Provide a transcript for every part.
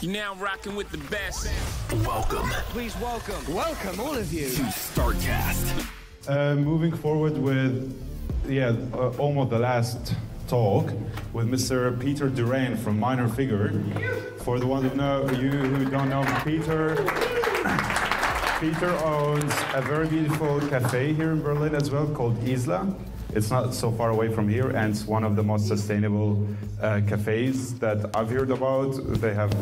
You're now rocking with the best. Welcome. Please welcome. Welcome, all of you. To StartCast. Moving forward with, almost the last talk with Mr. Peter Durain from Minor Figures. For the ones who don't know Peter, Peter owns a very beautiful cafe here in Berlin as well called Isla. It's not so far away from here, and it's one of the most sustainable cafes that I've heard about. They have,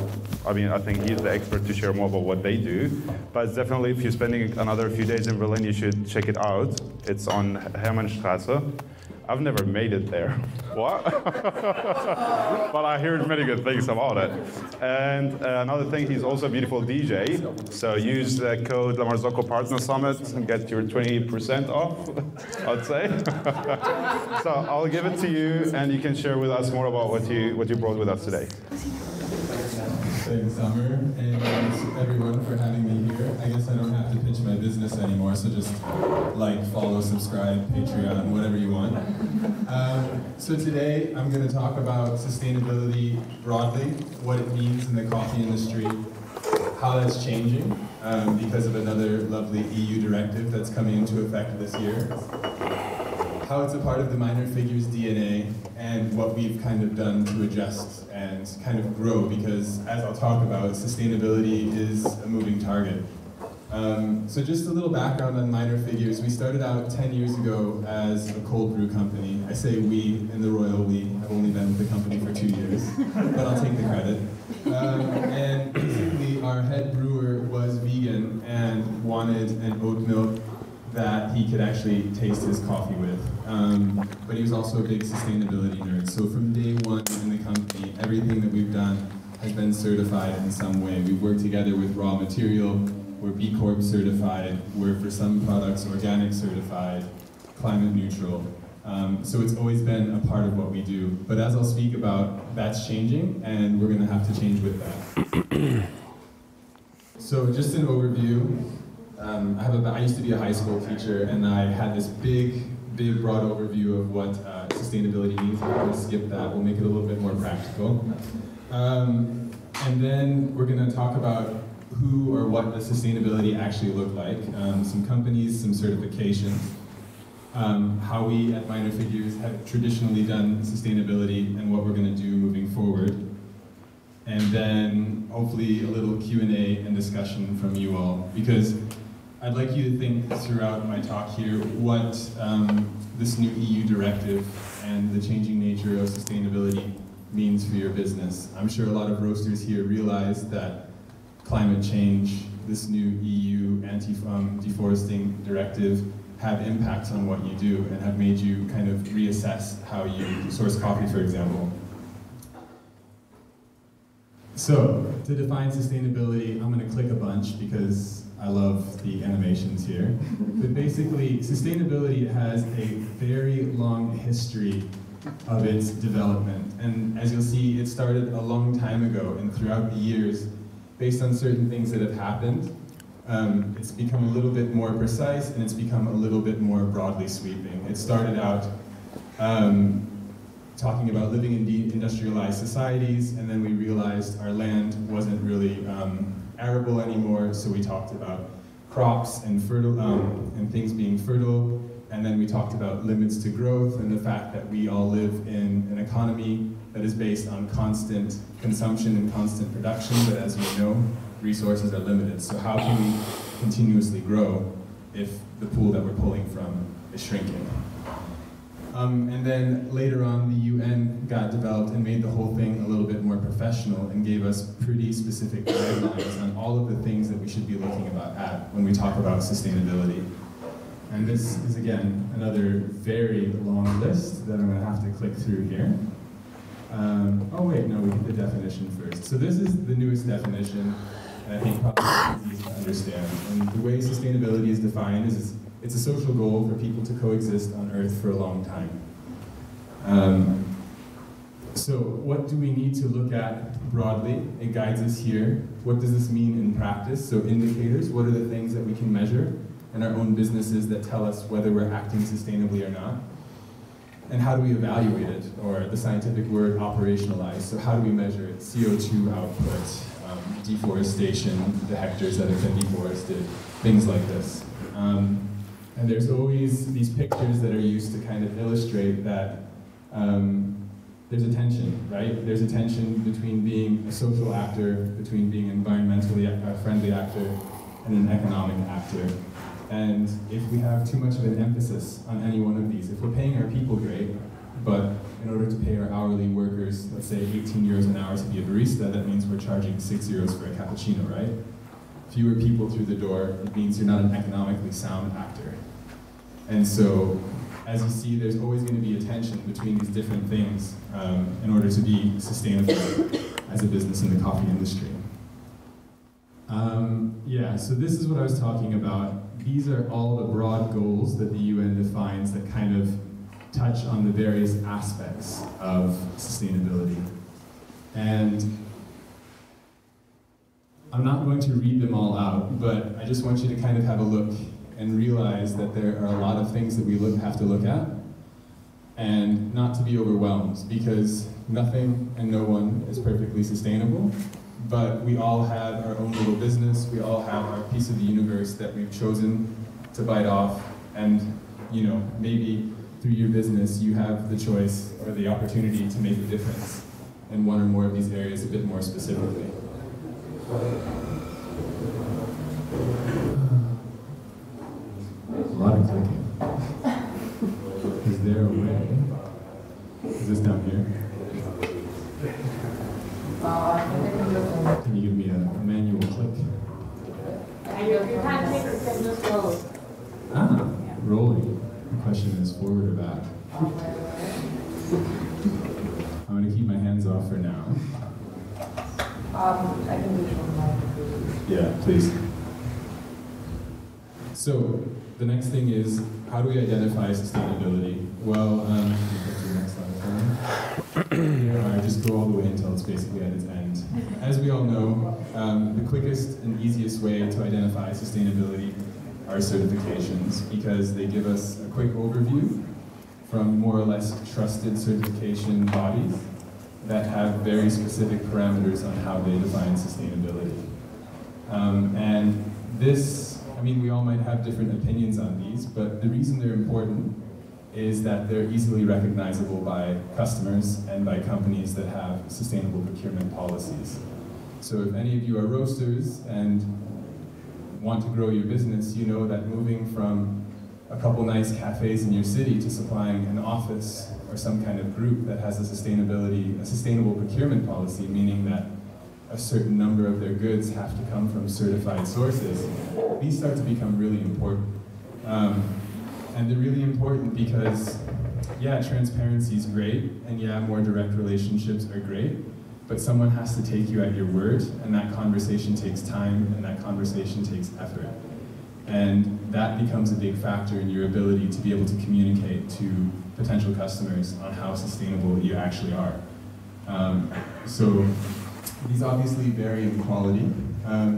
I think he's the expert to share more about what they do. But definitely, if you're spending another few days in Berlin, you should check it out. It's on Hermannstraße. I've never made it there. What? But I heard many good things about it. And another thing, he's also a beautiful DJ. So use the code La Marzocco Partner Summit and get your 20% off, I'd say. So I'll give it to you, and you can share with us more about what you brought with us today. Thanks, Summer, and thanks everyone for having me here. I guess I don't have to pitch my business anymore, so just like, follow, subscribe, Patreon, whatever you want. So today I'm going to talk about sustainability broadly, what it means in the coffee industry, how that's changing because of another lovely EU directive that's coming into effect this year, how it's a part of the Minor Figures DNA, and what we've kind of done to adjust and kind of grow, because as I'll talk about, sustainability is a moving target. So just a little background on Minor Figures. We started out 10 years ago as a cold brew company. I say we in the royal we. I've only been with the company for 2 years, but I'll take the credit. And basically our head brewer was vegan and wanted an oat milk that he could actually taste his coffee with. But he was also a big sustainability nerd. So from day one in the company, everything that we've done has been certified in some way. We've worked together with raw material, we're B Corp certified, we're for some products organic certified, climate neutral. So it's always been a part of what we do. But as I'll speak about, that's changing, and we're gonna have to change with that. So just an overview. I used to be a high school teacher, and I had this big broad overview of what sustainability means. I'm going to skip that. We'll make it a little bit more practical. And then we're going to talk about who or what does sustainability actually look like. Some companies, some certifications, how we at Minor Figures have traditionally done sustainability, and what we're going to do moving forward. And then hopefully a little Q&A and discussion from you all, because I'd like you to think throughout my talk here what this new EU directive and the changing nature of sustainability means for your business. I'm sure a lot of roasters here realize that climate change, this new EU anti-deforesting directive, have impacts on what you do and have made you kind of reassess how you source coffee, for example. So, to define sustainability, I'm going to click a bunch because I love the animations here. But basically, sustainability has a very long history of its development. And as you'll see, it started a long time ago, and throughout the years, based on certain things that have happened, it's become a little bit more precise, and it's become a little bit more broadly sweeping. It started out talking about living in deindustrialized societies, and then we realized our land wasn't really arable anymore, so we talked about crops and things being fertile, and then we talked about limits to growth and the fact that we all live in an economy that is based on constant consumption and constant production, but as we know, resources are limited. So how can we continuously grow if the pool that we're pulling from is shrinking? And then later on, the UN got developed and made the whole thing a little bit more professional and gave us pretty specific guidelines on all of the things that we should be looking at when we talk about sustainability. And this is, again, another very long list that I'm going to have to click through here. Oh wait, no, we did the definition first. So this is the newest definition, and I think probably easiest to understand. And the way sustainability is defined is it's a social goal for people to coexist on Earth for a long time. So what do we need to look at broadly? It guides us here. What does this mean in practice? So indicators, what are the things that we can measure in our own businesses that tell us whether we're acting sustainably or not? And how do we evaluate it, or the scientific word operationalize? So how do we measure it? CO2 output, deforestation, the hectares that have been deforested, things like this. And there's always these pictures that are used to kind of illustrate that there's a tension, right? There's a tension between being a social actor, between being an environmentally friendly actor, and an economic actor. And if we have too much of an emphasis on any one of these, if we're paying our people great, but in order to pay our hourly workers, let's say 18 euros an hour to be a barista, that means we're charging 6 euros for a cappuccino, right? Fewer people through the door, it means you're not an economically sound actor. And so, as you see, there's always going to be a tension between these different things in order to be sustainable as a business in the coffee industry. Yeah, so this is what I was talking about. These are all the broad goals that the UN defines that kind of touch on the various aspects of sustainability. And I'm not going to read them all out, but I just want you to kind of have a look and realize that there are a lot of things that we have to look at, and not to be overwhelmed, because nothing and no one is perfectly sustainable, but we all have our own little business, we all have our piece of the universe that we've chosen to bite off, and you know, maybe through your business you have the choice or the opportunity to make a difference in one or more of these areas a bit more specifically. A lot of clicking. Is there a way? Is this down here? Can you give me a manual click? You can't make it just slow. Ah, rolling. The question is forward or back? I'm going to keep my hands off for now. I can do it from my... Yeah, please. So, the next thing is, how do we identify sustainability? Well, go to the next slide. Just go all the way until it's basically at its end. As we all know, the quickest and easiest way to identify sustainability are certifications, because they give us a quick overview from more or less trusted certification bodies that have very specific parameters on how they define sustainability. And this, I mean, we all might have different opinions on these, but the reason they're important is that they're easily recognizable by customers and by companies that have sustainable procurement policies. So if any of you are roasters and want to grow your business, you know that moving from a couple nice cafes in your city to supplying an office or some kind of group that has a sustainable procurement policy, meaning that a certain number of their goods have to come from certified sources, these start to become really important. And they're really important because, yeah, transparency is great, and yeah, more direct relationships are great, but someone has to take you at your word, and that conversation takes time, and that conversation takes effort. And that becomes a big factor in your ability to be able to communicate to potential customers on how sustainable you actually are. So these obviously vary in quality.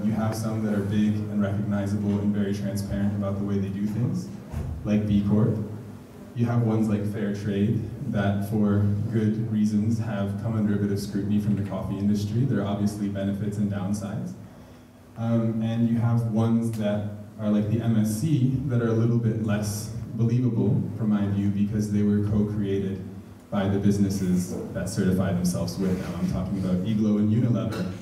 You have some that are big and recognizable and very transparent about the way they do things, like B Corp. You have ones like Fair Trade that, for good reasons, have come under a bit of scrutiny from the coffee industry. There are obviously benefits and downsides. And you have ones that are like the MSC that are a little bit less believable, from my view, because they were co-created by the businesses that certify themselves with them. I'm talking about Iglo and Unilever,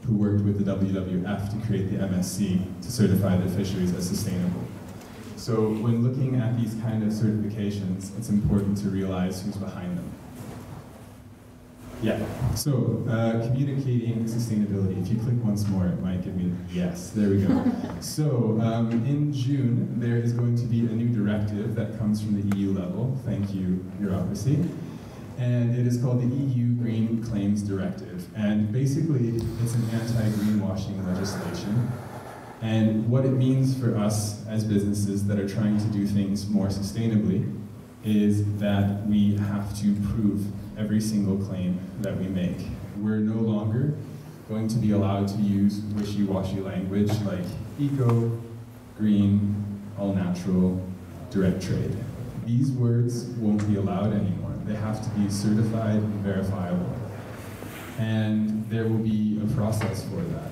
who worked with the WWF to create the MSC to certify their fisheries as sustainable. So when looking at these kind of certifications, it's important to realize who's behind them. Yeah, so communicating sustainability. If you click once more, it might give me, yes, there we go. So in June, there is going to be a new directive that comes from the EU level. Thank you, bureaucracy. And it is called the EU Green Claims Directive. And basically, it's an anti-greenwashing legislation. And what it means for us as businesses that are trying to do things more sustainably is that we have to prove every single claim that we make. We're no longer going to be allowed to use wishy-washy language like eco, green, all natural, direct trade. these words won't be allowed anymore. They have to be certified and verifiable. And there will be a process for that.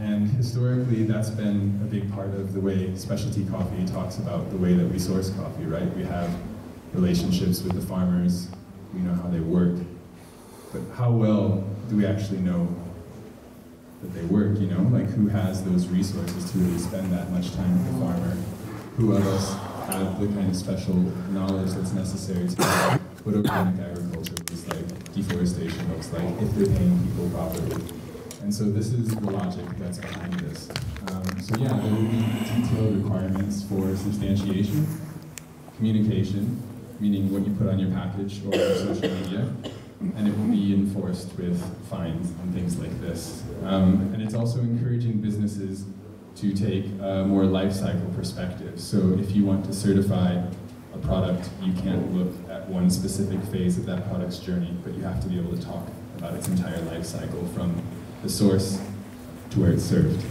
And historically, that's been a big part of the way specialty coffee talks about the way that we source coffee, right? We have relationships with the farmers, we know how they work, but how well do we actually know that they work, you know? Like, who has those resources to really spend that much time with the farmer? Who of us have the kind of special knowledge that's necessary to know what organic agriculture looks like, deforestation looks like, if they're paying people properly? And so this is the logic that's behind this. So yeah, there will be detailed requirements for substantiation, communication, meaning what you put on your package or your social media, and it will be enforced with fines and things like this. And it's also encouraging businesses to take a more life cycle perspective. So if you want to certify a product, you can't look at one specific phase of that product's journey, but you have to be able to talk about its entire life cycle from the source to where it's served.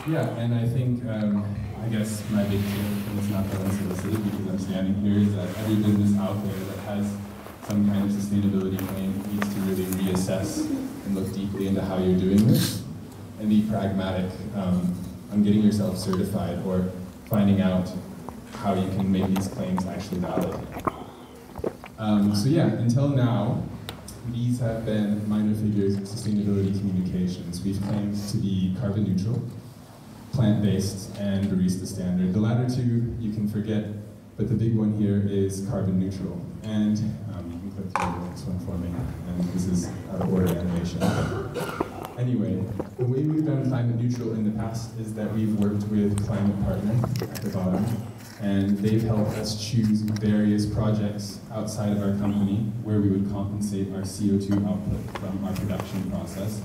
Yeah, and I think, I guess my big fear, and it's not that unsolicited because I'm standing here, is that every business out there that has some kind of sustainability claim needs to really reassess and look deeply into how you're doing this and be pragmatic on getting yourself certified or finding out how you can make these claims actually valid. So yeah, until now, these have been Minor Figures sustainability communications. We've claimed to be carbon neutral, plant-based, and barista standard. The latter two you can forget, but the big one here is carbon neutral. And you can click through the next one for me, and this is out of order animation. Anyway, the way we've done climate neutral in the past is that we've worked with Climate Partner at the bottom, and they've helped us choose various projects outside of our company where we would compensate our CO2 output from our production process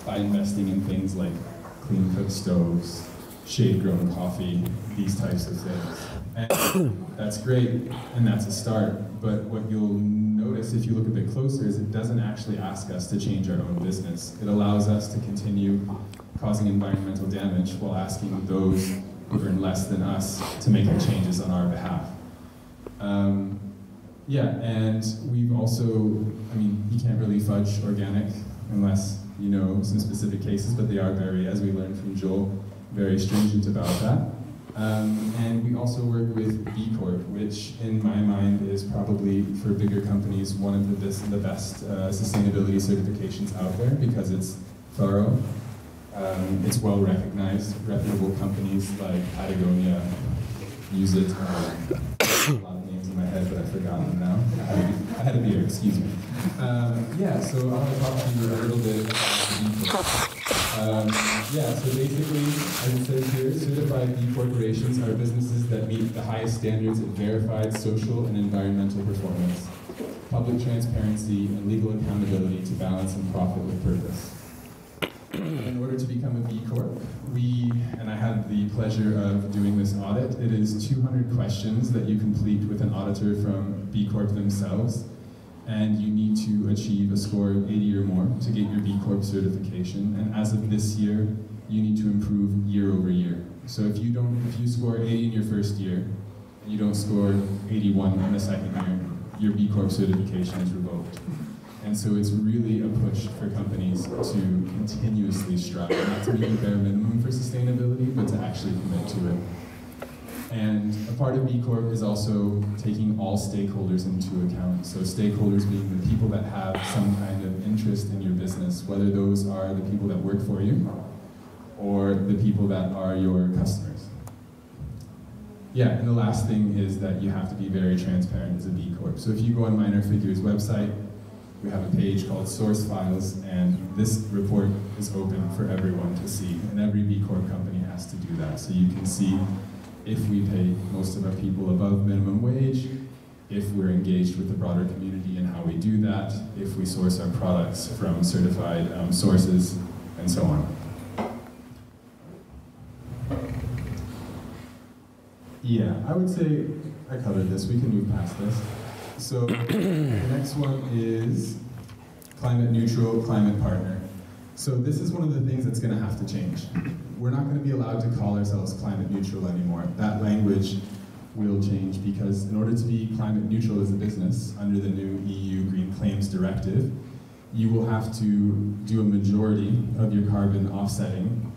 by investing in things like clean cook stoves, shade-grown coffee, these types of things. And that's great, and that's a start, but what you'll notice if you look a bit closer is it doesn't actually ask us to change our own business. It allows us to continue causing environmental damage while asking those who earn less than us to make the changes on our behalf. Yeah, and we've also, I mean, you can't really fudge organic unless you know some specific cases, but they are very, as we learned from Joel, very stringent about that. And we also work with B Corp, which in my mind is probably for bigger companies one of the best sustainability certifications out there because it's thorough, it's well recognized. Reputable companies like Patagonia use it. A lot of names in my head, but I've forgotten them now. I had a beer, excuse me. Yeah, so I want to talk to you a little bit about B Corp. Yeah, so basically, as it says here, certified B corporations are businesses that meet the highest standards of verified social and environmental performance, public transparency, and legal accountability to balance and profit with purpose. In order to become a B Corp, and I had the pleasure of doing this audit, it is 200 questions that you complete with an auditor from B Corp themselves. And you need to achieve a score of 80 or more to get your B Corp certification. And as of this year, you need to improve year over year. So if you score 80 in your first year, and you don't score 81 in the second year, your B Corp certification is revoked. And so it's really a push for companies to continuously strive, not to meet the bare minimum for sustainability, but to actually commit to it. And a part of B Corp is also taking all stakeholders into account. So stakeholders being the people that have some kind of interest in your business, whether those are the people that work for you or the people that are your customers. Yeah, and the last thing is that you have to be very transparent as a B Corp. So if you go on Minor Figures' website, we have a page called Source Files, and this report is open for everyone to see. And every B Corp company has to do that. So you can see if we pay most of our people above minimum wage, if we're engaged with the broader community in how we do that, if we source our products from certified sources, and so on. Yeah, I would say I covered this. We can move past this. So the next one is climate neutral, climate partner. So this is one of the things that's going to have to change. We're not going to be allowed to call ourselves climate neutral anymore. That language will change, because in order to be climate neutral as a business under the new EU Green Claims Directive, you will have to do a majority of your carbon offsetting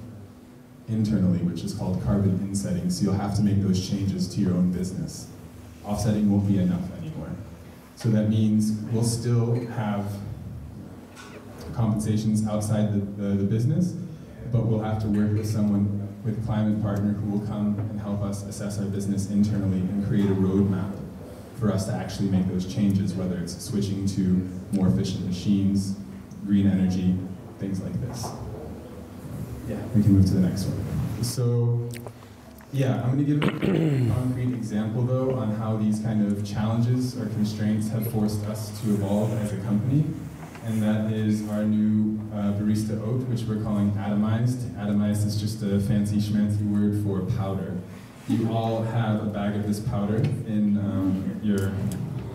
internally, which is called carbon insetting. So you'll have to make those changes to your own business. Offsetting won't be enough anymore. So that means we'll still have compensations outside the business, but we'll have to work with someone, with a climate partner, who will come and help us assess our business internally and create a roadmap for us to actually make those changes, whether it's switching to more efficient machines, green energy, things like this. Yeah, we can move to the next one. So, yeah, I'm going to give a concrete example, though, on how these kind of challenges or constraints have forced us to evolve as a company, and that is our new barista oat, which we're calling atomized. Atomized is just a fancy schmancy word for powder. You all have a bag of this powder in your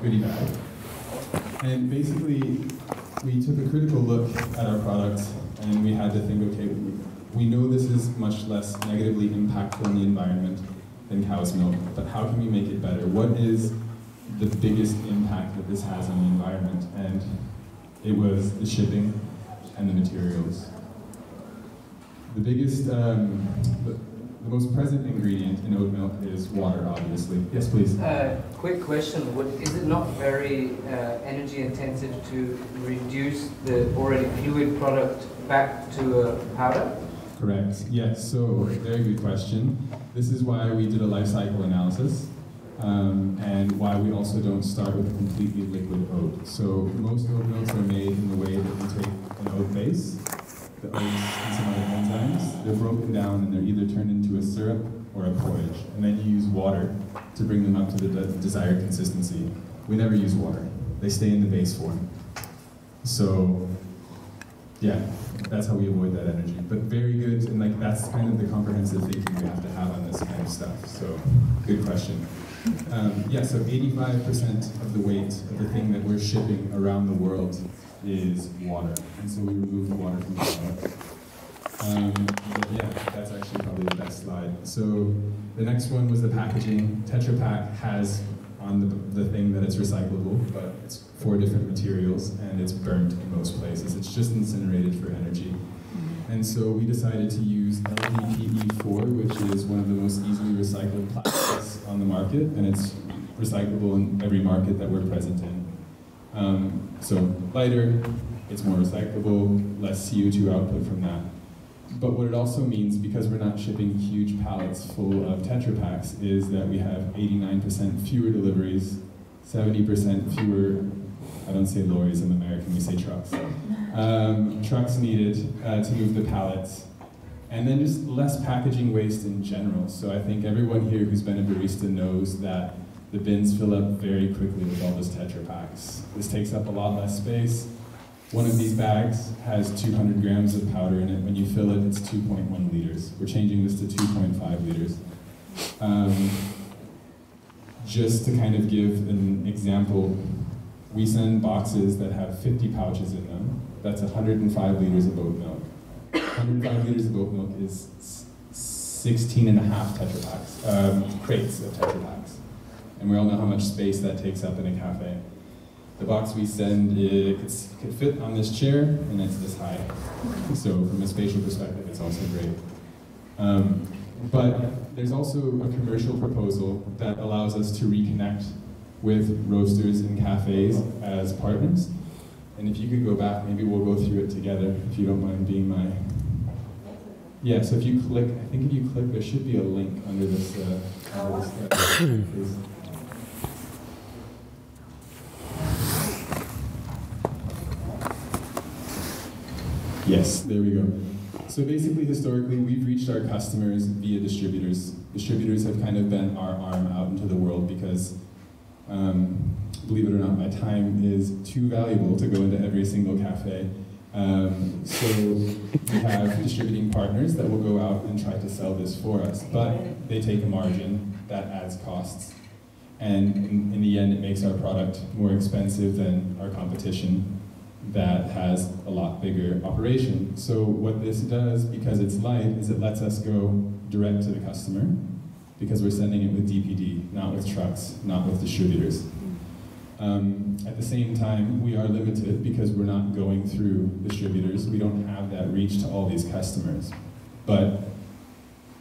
goodie bag. And basically, we took a critical look at our product, and we had to think, okay, we know this is much less negatively impactful on the environment than cow's milk, but how can we make it better? What is the biggest impact that this has on the environment? And it was the shipping and the materials. The biggest, the most present ingredient in oat milk is water, obviously. Yes, please. Quick question. Is it not very energy intensive to reduce the already fluid product back to a powder? Correct. Yes, so very good question. This is why we did a life cycle analysis, and why we also don't start with a completely liquid oat. So most oat milks are made in the way that we take an oat base, the oats and some other enzymes. They're broken down and they're either turned into a syrup or a porridge, and then you use water to bring them up to the desired consistency. We never use water. They stay in the base form. So, yeah, that's how we avoid that energy. But very good, and like that's kind of the comprehensive thinking we have to have on this kind of stuff. So, good question. Yeah, so 85% of the weight of the thing that we're shipping around the world is water, and so we remove the water from the product. But yeah, that's actually probably the best slide. So the next one was the packaging. Tetra Pak has on the thing that it's recyclable, but it's 4 different materials, and it's burnt in most places. It's just incinerated for energy. And so we decided to use LDPE4, which is one of the most easily recycled plastics on the market, and it's recyclable in every market that we're present in. So lighter, it's more recyclable, less CO2 output from that. But what it also means, because we're not shipping huge pallets full of Tetra Paks, is that we have 89% fewer deliveries, 70% fewer, I don't say lorries, I'm American, we say trucks. Trucks needed to move the pallets, and then just less packaging waste in general. So I think everyone here who's been a barista knows that the bins fill up very quickly with all those Tetra Paks. This takes up a lot less space. One of these bags has 200 grams of powder in it. When you fill it, it's 2.1 liters. We're changing this to 2.5 liters. Just to kind of give an example, we send boxes that have 50 pouches in them. That's 105 liters of oat milk. 105 liters of oat milk is 16 and a half Tetra Paks, crates of Tetra Paks. And we all know how much space that takes up in a cafe. The box we send could fit on this chair, and it's this high. So from a spatial perspective, it's also great. But there's also a commercial proposal that allows us to reconnect with roasters and cafes as partners. And if you could go back, maybe we'll go through it together, if you don't mind being my... Yeah, so if you click, I think if you click, there should be a link under this, Yes, there we go. So basically, historically, we've reached our customers via distributors. Distributors have kind of been our arm out into the world because, believe it or not, my time is too valuable to go into every single cafe. So we have distributing partners that will go out and try to sell this for us, but they take a margin that adds costs. And in the end, it makes our product more expensive than our competition that has a lot bigger operation. So what this does, because it's light, is it lets us go direct to the customer. because we're sending it with DPD, not with trucks, not with distributors. At the same time, we are limited because we're not going through distributors. We don't have that reach to all these customers. But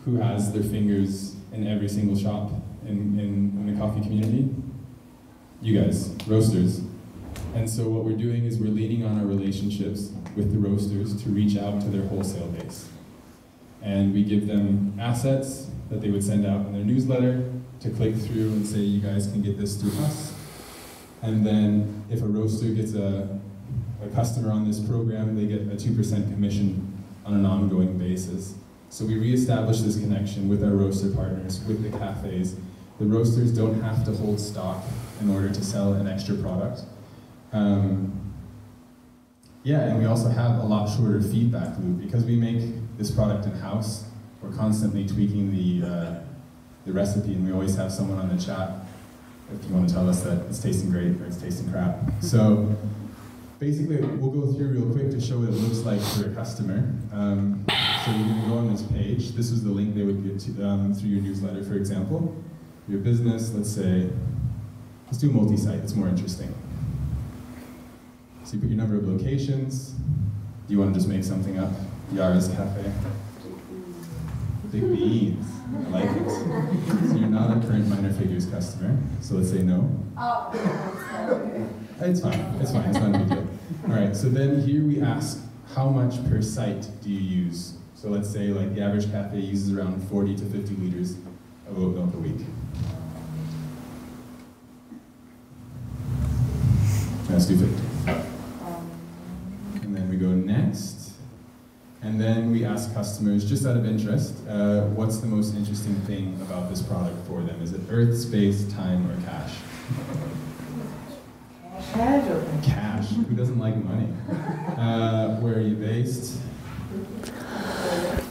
who has their fingers in every single shop in the coffee community? You guys, roasters. And so what we're doing is we're leaning on our relationships with the roasters to reach out to their wholesale base. And we give them assets that they would send out in their newsletter to click through and say, you guys can get this through us. And then if a roaster gets a customer on this program, they get a 2% commission on an ongoing basis. So we reestablish this connection with our roaster partners, with the cafes. The roasters don't have to hold stock in order to sell an extra product. Yeah, and we also have a lot shorter feedback loop. Because we make this product in-house, we're constantly tweaking the recipe, and we always have someone on the chat if you want to tell us that it's tasting great or it's tasting crap. So basically, we'll go through real quick to show what it looks like for a customer. So you're going to go on this page. This is the link they would get to, through your newsletter, for example. Your business, let's do multi-site, it's more interesting. So you put your number of locations. Do you want to just make something up? Yara's Cafe. Big beans. I like it. So you're not a current Minor Figures customer, so let's say no. Oh, It's fine, it's fine, it's not a big deal. All right, so then here we ask, how much per site do you use? So let's say like the average cafe uses around 40 to 50 liters of oat milk a week. Let's do 50. And then we go next. And then we ask customers, just out of interest, what's the most interesting thing about this product for them? Is it earth, space, time, or cash? Cash. Who doesn't like money? Where are you based?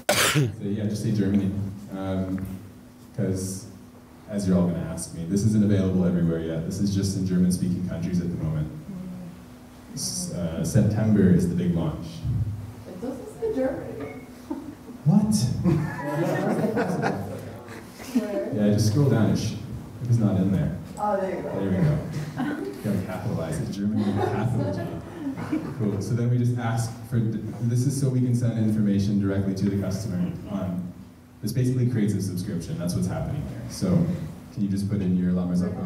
So yeah, just say Germany. Because, as you're all going to ask me, this isn't available everywhere yet. This is just in German-speaking countries at the moment. September is the big launch. Germany. What? Yeah, just scroll down. It's not in there. Oh, there you go. There we go. Gotta capitalize it. Germany with a capital G. Cool. So then we just ask for, this is so we can send information directly to the customer. This basically creates a subscription. That's what's happening here. So can you just put in your La Marzocco?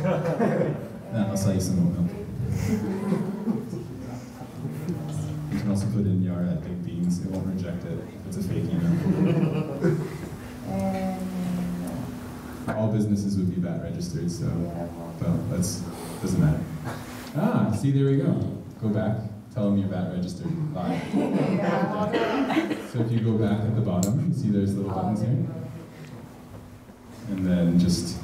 Yeah. I'll sell you some oat milk. You can also put in Yara at Big Beans. It won't reject it. It's a fake email. All businesses would be VAT registered, so well, doesn't matter. Ah, see, there we go. Go back. Tell them you're VAT registered live. So if you go back at the bottom, you see there's little buttons here, and then just,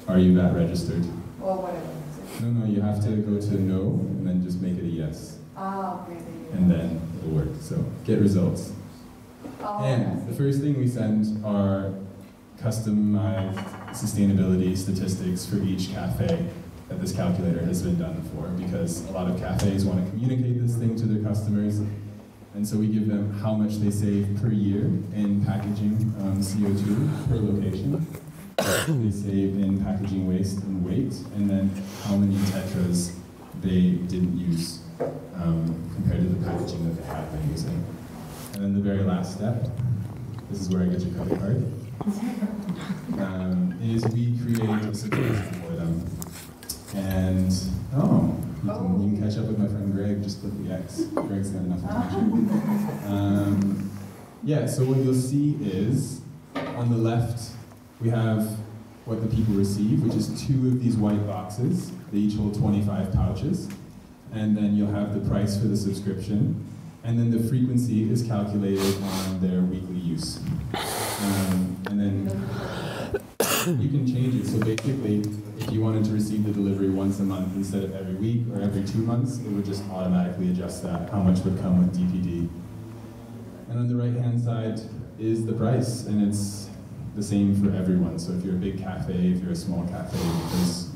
are you VAT registered? Or whatever. No, you have to go to no, and then just make it a yes. Okay. And then it'll work. So get results. And the first thing we send are customized sustainability statistics for each cafe that this calculator has been done for, because a lot of cafes want to communicate this thing to their customers. And so we give them how much they save per year in packaging CO2 per location. They save in packaging waste and weight, and then how many tetras they didn't use compared to the packaging that they had been using. And then the very last step, this is where I get your credit card, is we create a subscription for them. And, you can catch up with my friend Greg, just click the X. Greg's got enough information. Yeah, so what you'll see is, on the left, we have what the people receive, which is 2 of these white boxes. They each hold 25 pouches. And then you'll have the price for the subscription. And then the frequency is calculated on their weekly use. And then you can change it. So basically, if you wanted to receive the delivery once a month instead of every week or every 2 months, it would just automatically adjust that, how much would come with DPD. And on the right-hand side is the price, and it's the same for everyone. So if you're a big cafe, if you're a small cafe, because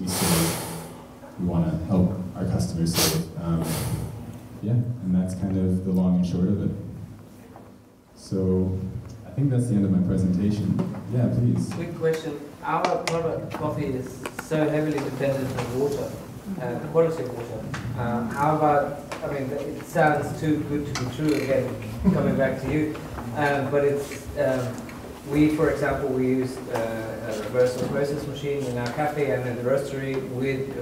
we want to help our customers save. Yeah, and that's kind of the long and short of it. So I think that's the end of my presentation. Yeah, please. Quick question. Our product, coffee, is so heavily dependent on water, the quality of water. How about, I mean, it sounds too good to be true, again, coming back to you, but it's, we, for example, we use a reverse osmosis machine in our cafe and in the roastery with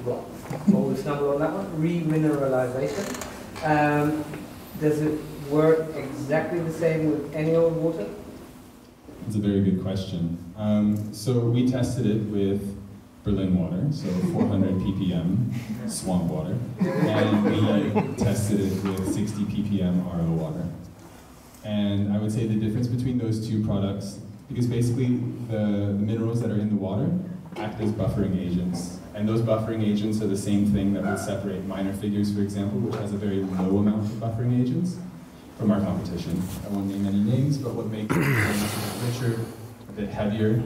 what was number on that one? Remineralization. Does it work exactly the same with any old water? It's a very good question. So we tested it with Berlin water, so 400 ppm swamp water, and we tested it with 60 ppm RO water. And I would say the difference between those two products, because basically the minerals that are in the water act as buffering agents. And those buffering agents are the same thing that would separate Minor Figures, for example, which has a very low amount of buffering agents, from our competition. I won't name any names, but what makes them richer, a bit heavier,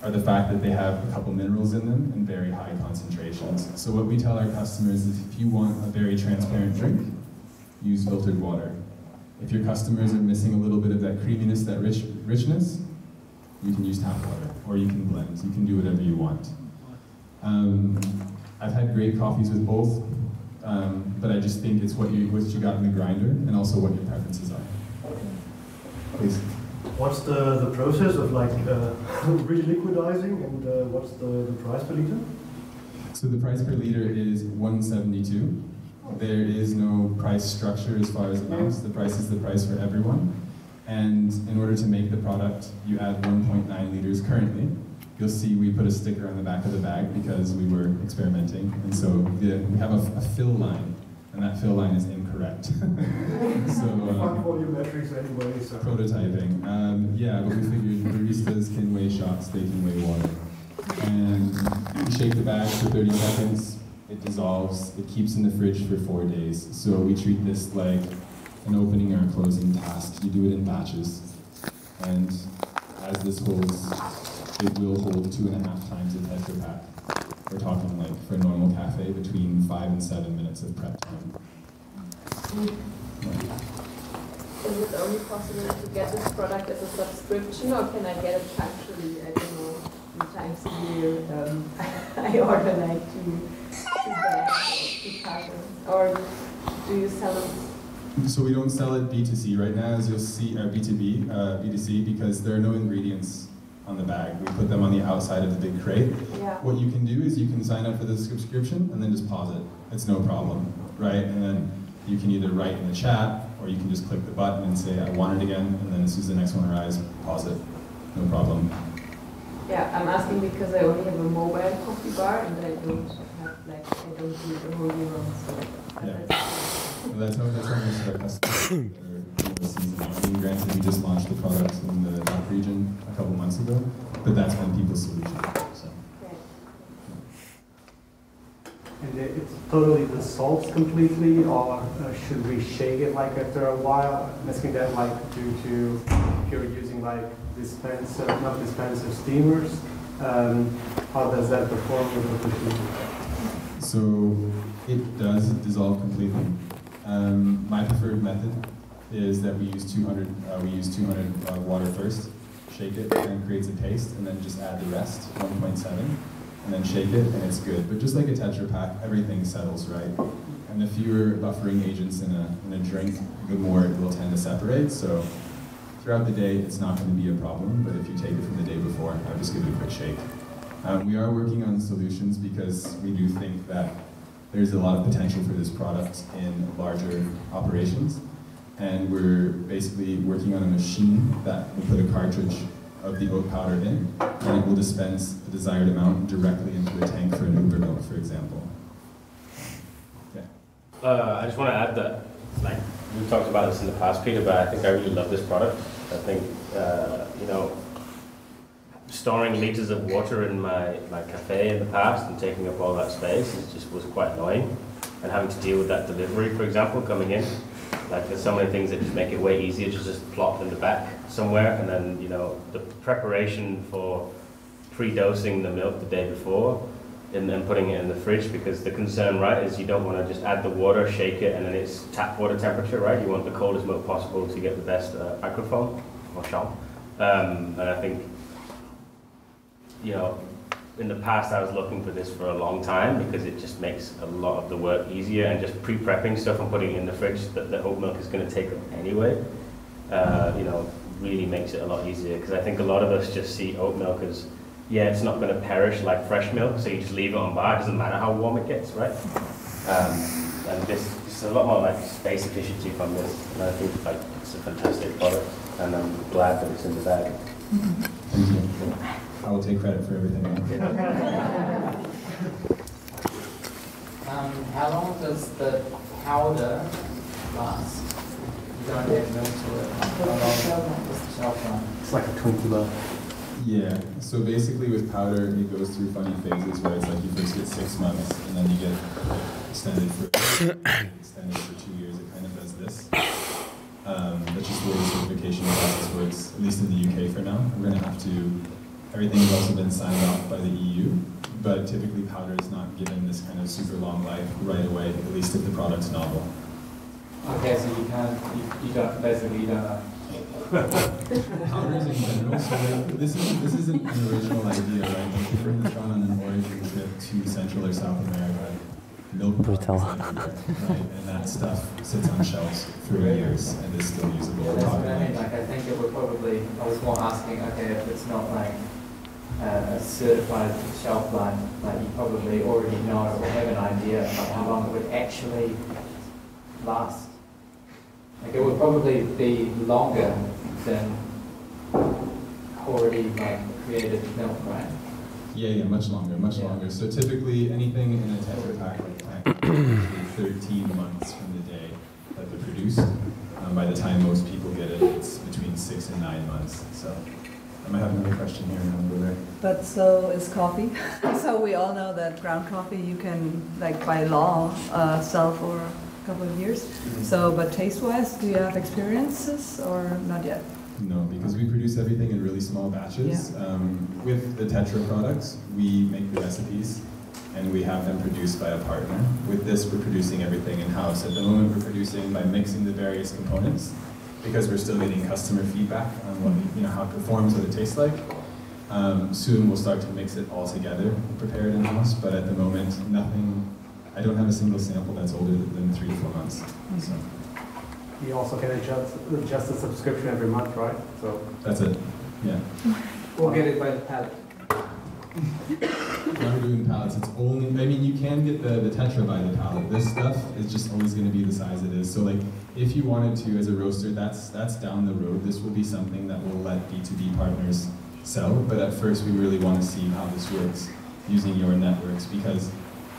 are the fact that they have a couple minerals in them in very high concentrations. So what we tell our customers is if you want a very transparent drink, use filtered water. If your customers are missing a little bit of that creaminess, that richness, you can use tap water, or you can blend. You can do whatever you want. I've had great coffees with both, but I just think it's what you got in the grinder, and also what your preferences are. Please. What's the process of like reliquidizing, and what's the price per liter? So the price per liter is $1.72. There is no price structure as far as amounts. The price is the price for everyone. And in order to make the product, you add 1.9 liters currently. You'll see we put a sticker on the back of the bag because we were experimenting. And so we have a fill line, and that fill line is incorrect. So volumetrics anyway. So. Prototyping. Yeah, but we figured baristas can weigh shots, they can weigh water. And you shake the bag for 30 seconds, it dissolves, it keeps in the fridge for 4 days. So we treat this like an opening or a closing task. You do it in batches. And as this holds, it will hold 2.5 times a Tetra Pak. We're talking like for a normal cafe between 5 and 7 minutes of prep time. Is it only possible to get this product as a subscription, or can I get it factually? I don't know, 3 times a year I order like 2 bags, 2 cartons, or do you sell it? So we don't sell it B2C right now, as you'll see, or B2C, because there are no ingredients on the bag. We put them on the outside of the big crate. Yeah. What you can do is you can sign up for the subscription and then just pause it. It's no problem, right? And then you can either write in the chat, or you can just click the button and say, I want it again, and then as soon as the next one arrives, pause it. No problem. Yeah, I'm asking because I only have a mobile coffee bar, and I don't have, like, I don't do the whole year round, so yeah. Well, that's how most of our customers are overseas. I mean, granted, we just launched the product in the DACH region a couple months ago, but that's been people's solution. So. And it totally dissolves completely, or should we shake it like after a while? I'm asking that like due to if you're using like steamers, how does that perform with the machine? So it does dissolve completely. My preferred method is that we use 200 water first, shake it, and it creates a paste, and then just add the rest, 1.7, and then shake it, and it's good. But just like a Tetra Pak, everything settles, right? And the fewer buffering agents in a drink, the more it will tend to separate. So throughout the day, it's not going to be a problem, but if you take it from the day before, I'll just give it a quick shake. We are working on solutions because we do think that there's a lot of potential for this product in larger operations. And we're basically working on a machine that will put a cartridge of the oat powder in, and it will dispense the desired amount directly into a tank for an Uber milk, for example. Yeah. I just want to add that, like, we've talked about this in the past, Peter, but I think I really love this product. I think, you know, storing liters of water in my cafe in the past and taking up all that space just was quite annoying. And having to deal with that delivery, for example, coming in. Like, there's so many things that just make it way easier to just plop in the back somewhere, and then, you know, the preparation for pre-dosing the milk the day before and then putting it in the fridge, because the concern, right, is you don't want to just add the water, shake it, and then it's tap water temperature, right? You want the coldest milk possible to get the best microfoam or champ. And I think, you know, in the past I was looking for this for a long time because it just makes a lot of the work easier, and just pre-prepping stuff and putting it in the fridge that the oat milk is going to take up anyway, you know, really makes it a lot easier, because I think a lot of us just see oat milk as, yeah, it's not going to perish like fresh milk, so you just leave it on bar. It doesn't matter how warm it gets, right? And this a lot more like space efficiency from this, and I think like it's a fantastic product, and I'm glad that it's in the bag. Thank you. I will take credit for everything. How long does the powder last? You don't add milk to it. How long is the shelf life? It's like a Twinkie. Yeah, so basically with powder, it goes through funny phases where it's like you first get 6 months, and then you get extended for 2 years. It kind of does this. That's just the way the certification process works, at least in the UK for now. We're going to have to, everything has also been signed off by the EU, but typically powder is not given this kind of super long life right away, at least if the product's novel. Okay, so you don't know. Powders in general, so this isn't an original idea, right? Like if we're gone on an origin trip to Central or South America, milk products everywhere, right? And that stuff sits on shelves for years and is still usable. Yeah, that's what I mean. Like I think it would probably, I was more asking, okay, if it's not like a certified shelf life, like you probably already know or have an idea of how long it would actually last. Like it would probably be longer than already like created milk, right? Yeah, much longer. So typically anything in a Tetra Pak like that is 13 months from the day that they're produced. By the time most people get it, it's between 6 and 9 months. So I might have another question here and over there. But so is coffee. So we all know that ground coffee you can, like by law, sell for a couple of years. So, but taste-wise, do you have experiences or not yet? No, because we produce everything in really small batches. Yeah. With the Tetra products, we make the recipes and we have them produced by a partner. With this, we're producing everything in-house. At the moment, we're producing by mixing the various components because we're still getting customer feedback on what, how it performs, what it tastes like. Soon, we'll start to mix it all together, prepare it in-house, but at the moment, I don't have a single sample that's older than 3 to 4 months. Mm-hmm. So. You also can adjust the subscription every month, right? So that's it. Yeah. Or get it by the pallet. When we're doing pallets, it's only, you can get the Tetra by the pallet. This stuff is just always going to be the size it is. So like, if you wanted to, as a roaster, that's down the road. This will be something that we'll let B2B partners sell. But at first, we really want to see how this works using your networks, because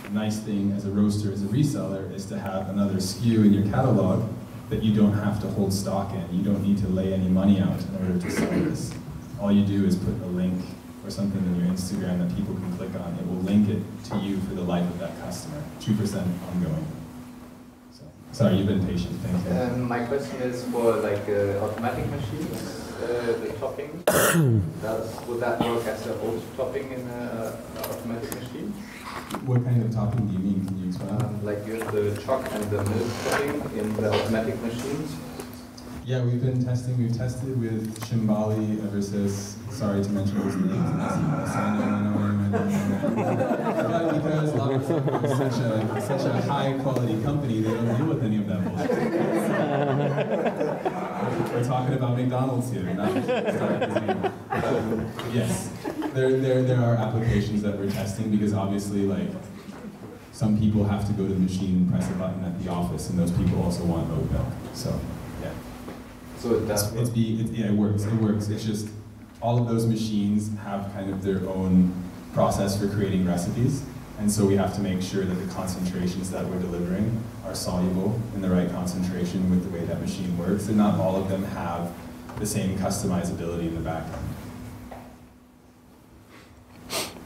the nice thing as a roaster, as a reseller, is to have another SKU in your catalog that you don't have to hold stock in. You don't need to lay any money out in order to sell this. All you do is put a link or something in your Instagram that people can click on. It will link it to you for the life of that customer. 2% ongoing. So, sorry, you've been patient. Thank you. My question is for like automatic machines, the topping. Would that work as a oat topping in an automatic machine? What kind of topping do you mean? Can you explain? Like you have the choc and the milk topping in the automatic machines. Yeah, we've been testing. We've tested with Shimbali, Eversys. Sorry to mention those names. But because La Marzocco is such a high quality company, they don't deal with any of that bullshit. We're talking about McDonald's here, not yes. There are applications that we're testing because obviously, like, some people have to go to the machine and press a button at the office, and those people also want oat milk. So, yeah. So it does work? It works. It works. It's just all of those machines have kind of their own process for creating recipes, and so we have to make sure that the concentrations that we're delivering are soluble in the right concentration with the way that machine works, and not all of them have the same customizability in the back end.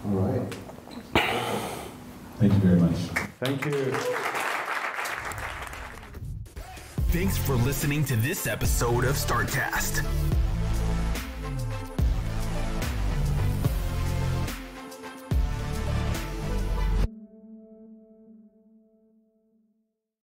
All right. Thank you very much. Thank you. Thanks for listening to this episode of StartCast.